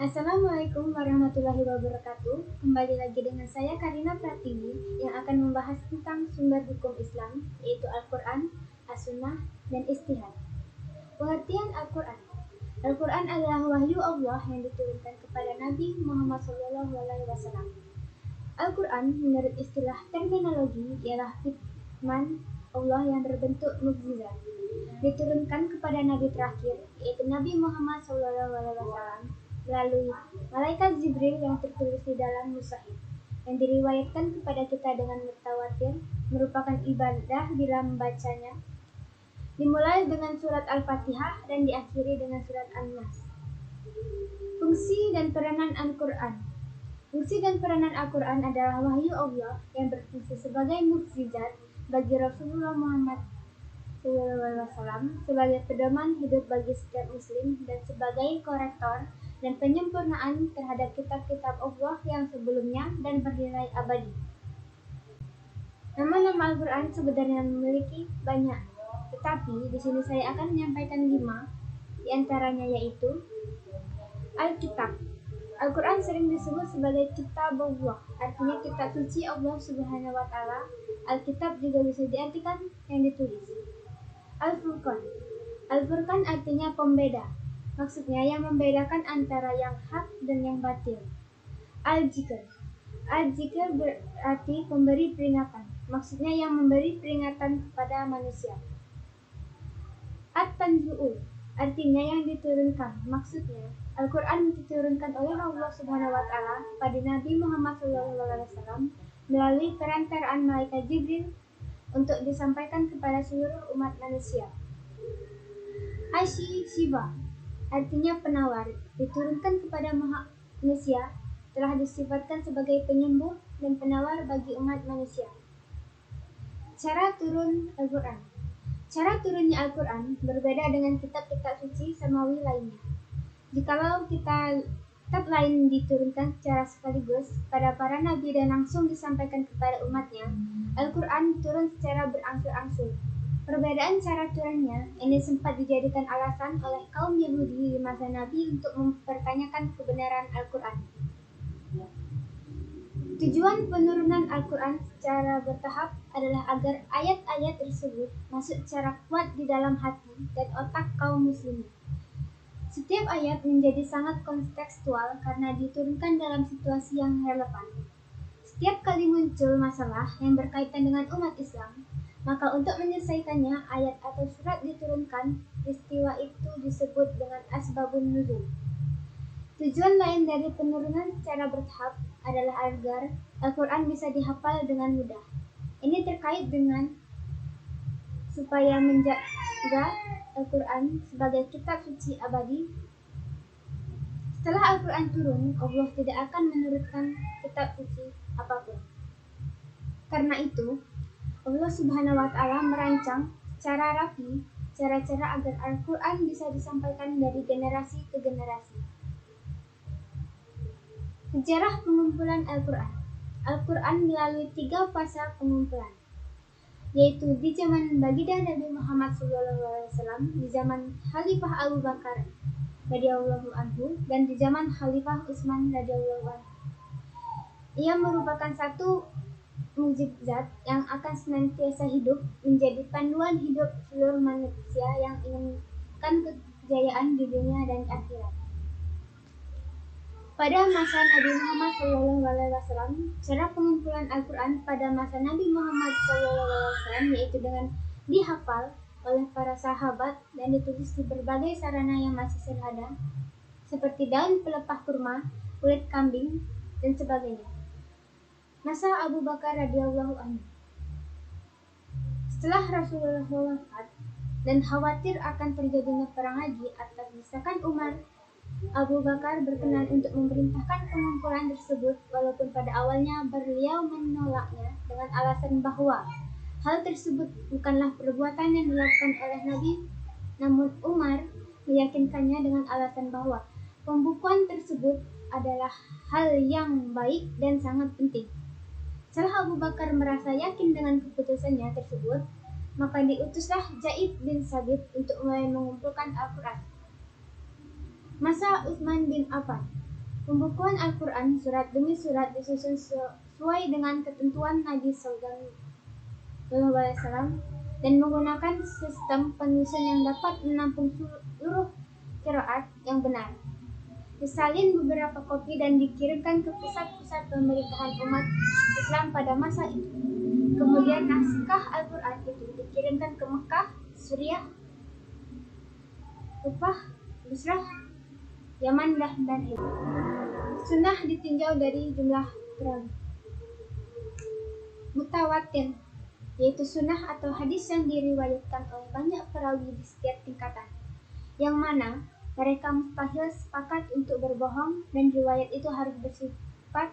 Assalamualaikum warahmatullahi wabarakatuh. Kembali lagi dengan saya Karina Pratiwi yang akan membahas tentang sumber hukum Islam, yaitu Al-Quran, As-Sunnah, dan Ijtihad. Pengertian Al-Quran. Al-Quran adalah wahyu Allah yang diturunkan kepada Nabi Muhammad SAW. Al-Quran menurut istilah terminologi ialah firman Allah yang berbentuk mukjizat, diturunkan kepada Nabi terakhir, yaitu Nabi Muhammad SAW, melalui malaikat Jibril yang tertulis di dalam Mushaf, yang diriwayatkan kepada kita dengan mutawatir, merupakan ibadah bila membacanya. Dimulai dengan surat Al-Fatihah dan diakhiri dengan surat An-Nas. Fungsi dan peranan Al-Quran. Fungsi dan peranan Al-Quran adalah wahyu Allah yang berfungsi sebagai mukjizat bagi Rasulullah Muhammad SAW, sebagai pedoman hidup bagi setiap muslim dan sebagai korektor dan penyempurnaan terhadap kitab-kitab Allah yang sebelumnya dan bernilai abadi. Nama-nama Al-Quran sebenarnya memiliki banyak, tetapi di sini saya akan menyampaikan 5, diantaranya yaitu Alkitab. Al-Quran sering disebut sebagai kitab Allah, artinya kitab suci Allah Subhanahu wa Ta'ala. Alkitab juga bisa diartikan yang ditulis. Al-Furqan. Al-Furqan artinya pembeda, maksudnya yang membedakan antara yang hak dan yang batil. Al-Zikr. Al-Zikr berarti pemberi peringatan, maksudnya yang memberi peringatan kepada manusia. At-Tanzu'ul artinya yang diturunkan, maksudnya Al-Quran diturunkan oleh Allah Subhanahu wa Ta'ala pada Nabi Muhammad SAW melalui perantaraan malaikat Jibril untuk disampaikan kepada seluruh umat manusia. Asy-Syifa artinya penawar, diturunkan kepada manusia, telah disifatkan sebagai penyembuh dan penawar bagi umat manusia. Cara turun Al-Quran. Cara turunnya Al-Quran berbeda dengan kitab-kitab suci samawi lainnya. Jikalau kitab lain diturunkan secara sekaligus pada para nabi dan langsung disampaikan kepada umatnya, Al-Quran turun secara berangsur-angsur. Perbedaan cara turunnya ini sempat dijadikan alasan oleh kaum Yahudi di masa Nabi untuk mempertanyakan kebenaran Al-Quran. Tujuan penurunan Al-Quran secara bertahap adalah agar ayat-ayat tersebut masuk secara kuat di dalam hati dan otak kaum muslimin. Setiap ayat menjadi sangat kontekstual karena diturunkan dalam situasi yang relevan. Setiap kali muncul masalah yang berkaitan dengan umat Islam, maka untuk menyelesaikannya ayat atau surat diturunkan. Peristiwa itu disebut dengan asbabun nuzul. Tujuan lain dari penurunan secara bertahap adalah agar Al-Quran bisa dihafal dengan mudah. Ini terkait dengan supaya menjaga Al-Quran sebagai kitab suci abadi. Setelah Al-Quran turun, Allah tidak akan menurunkan kitab suci apapun. Karena itu, Allah Subhanahu wa Ta'ala merancang secara rapi cara-cara agar Al-Quran bisa disampaikan dari generasi ke generasi. Sejarah pengumpulan Al-Quran. Al-Quran melalui 3 fase pengumpulan, yaitu di zaman baginda Nabi Muhammad SAW, di zaman Khalifah Abu Bakar radhiyallahu anhu, dan di zaman Khalifah Utsman radhiyallahu anhu. Ia merupakan satu mukjizat yang akan senantiasa hidup menjadi panduan hidup seluruh manusia yang inginkan kejayaan di dunia dan akhirat. Pada masa Nabi Muhammad SAW, cara pengumpulan Al-Quran pada masa Nabi Muhammad SAW yaitu dengan dihafal oleh para sahabat dan ditulis di berbagai sarana yang masih sederhana, seperti daun pelepah kurma, kulit kambing, dan sebagainya. Masa Abu Bakar radhiyallahu anhu. Setelah Rasulullah wafat dan khawatir akan terjadinya perang lagi atas desakan Umar, Abu Bakar berkenan untuk memerintahkan pengumpulan tersebut, walaupun pada awalnya beliau menolaknya dengan alasan bahwa hal tersebut bukanlah perbuatan yang dilakukan oleh Nabi, namun Umar meyakinkannya dengan alasan bahwa pembukuan tersebut adalah hal yang baik dan sangat penting. Setelah Abu Bakar merasa yakin dengan keputusannya tersebut, maka diutuslah Zaid bin Sabit untuk mulai mengumpulkan Al-Quran. Masa Utsman bin Affan. Pembukuan Al-Quran surat demi surat disusun sesuai dengan ketentuan Nabi Sallallahu Alaihi Wasallam dan menggunakan sistem penyusun yang dapat menampung seluruh qiraat yang benar. Disalin beberapa kopi dan dikirimkan ke pusat-pusat pemerintahan umat Islam pada masa itu. Kemudian naskah Al-Quran itu dikirimkan ke Mekah, Suriah, Kufah, Basrah, Yaman, dan Hijaz. Sunnah ditinjau dari jumlah perawi. Mutawatir, yaitu sunnah atau hadis yang diriwayatkan oleh banyak perawi di setiap tingkatan, yang mana mereka mustahil sepakat untuk berbohong dan riwayat itu harus bersifat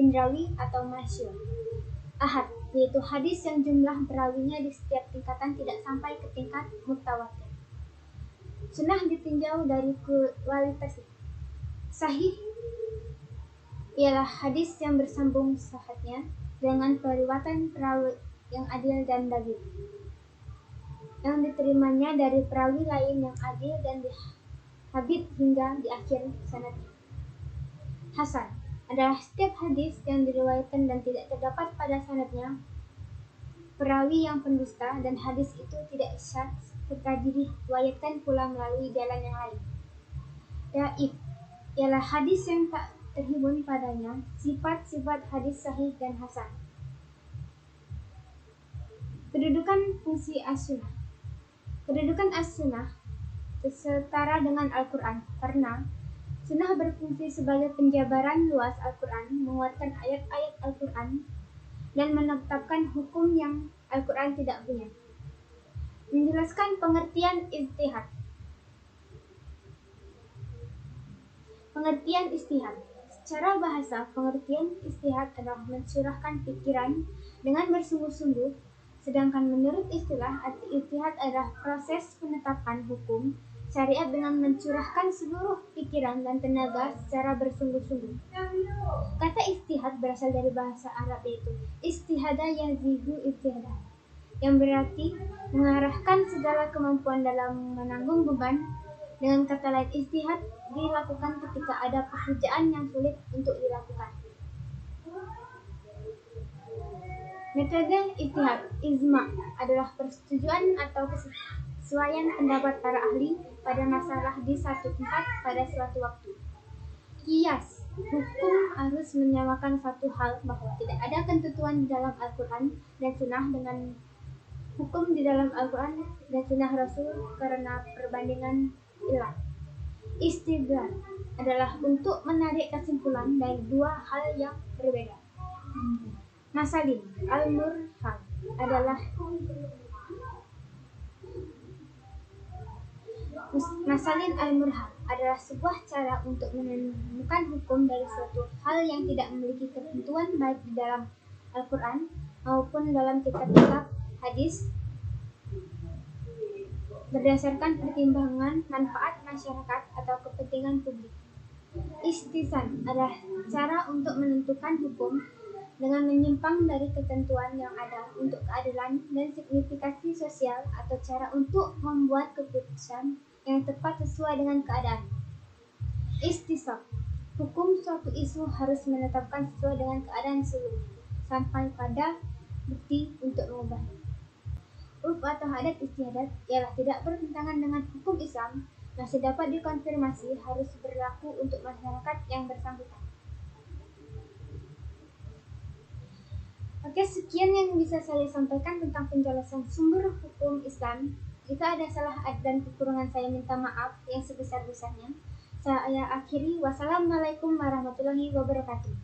indrawi atau masyhur. Ahad, yaitu hadis yang jumlah perawinya di setiap tingkatan tidak sampai ke tingkat mutawatir. Sunnah ditinjau dari kualitasnya. Sahih ialah hadis yang bersambung sahihnya dengan periwayatan perawi yang adil dan dalil, yang diterimanya dari perawi lain yang adil dan habib hingga di akhir sanadnya. Hasan adalah setiap hadis yang diriwayatkan dan tidak terdapat pada sanadnya perawi yang pendusta dan hadis itu tidak syadz serta diriwayatkan pula melalui jalan yang lain. Dhaif ialah hadis yang tak terhubung padanya sifat-sifat hadis sahih dan hasan. Kedudukan fungsi as-sunnah. Kedudukan as-sunnah setara dengan Al-Quran karena sunnah berfungsi sebagai penjabaran luas Al-Quran, menguatkan ayat-ayat Al-Quran, dan menetapkan hukum yang Al-Quran tidak punya. Menjelaskan pengertian ijtihad. Pengertian ijtihad. Secara bahasa, pengertian ijtihad adalah mencurahkan pikiran dengan bersungguh-sungguh, sedangkan menurut istilah, ijtihad adalah proses penetapan hukum syariat dengan mencurahkan seluruh pikiran dan tenaga secara bersungguh-sungguh. Kata ijtihad berasal dari bahasa Arab yaitu ijtihada yazidu ijtihada, yang berarti mengarahkan segala kemampuan dalam menanggung beban. Dengan kata lain, ijtihad dilakukan ketika ada pekerjaan yang sulit untuk dilakukan. Metode ijtihad ijma adalah persetujuan atau kesesuaian pendapat para ahli pada masalah di satu tempat pada suatu waktu. Qiyas, hukum harus menyamakan satu hal bahwa tidak ada ketentuan di dalam Al-Quran dan Sunnah dengan hukum di dalam Al-Quran dan Sunnah Rasul karena perbandingan ilah. Istidlal adalah untuk menarik kesimpulan dari dua hal yang berbeda. Masalin al-murham adalah Masalin al-murham adalah sebuah cara untuk menemukan hukum dari suatu hal yang tidak memiliki ketentuan baik di dalam Al-Quran maupun dalam kitab-kitab hadis berdasarkan pertimbangan manfaat masyarakat atau kepentingan publik. Istihsan adalah cara untuk menentukan hukum dengan menyimpang dari ketentuan yang ada untuk keadilan dan signifikasi sosial atau cara untuk membuat keputusan yang tepat sesuai dengan keadaan. Istisab, hukum suatu isu harus menetapkan sesuai dengan keadaan seluruhnya sampai pada bukti untuk mengubahnya. Urf atau adat istiadat ialah tidak bertentangan dengan hukum Islam, masih dapat dikonfirmasi harus berlaku untuk masyarakat yang bersangkutan. Oke, sekian yang bisa saya sampaikan tentang penjelasan sumber hukum Islam. Jika ada salah dan kekurangan, saya minta maaf yang sebesar-besarnya. Saya akhiri. Wassalamualaikum warahmatullahi wabarakatuh.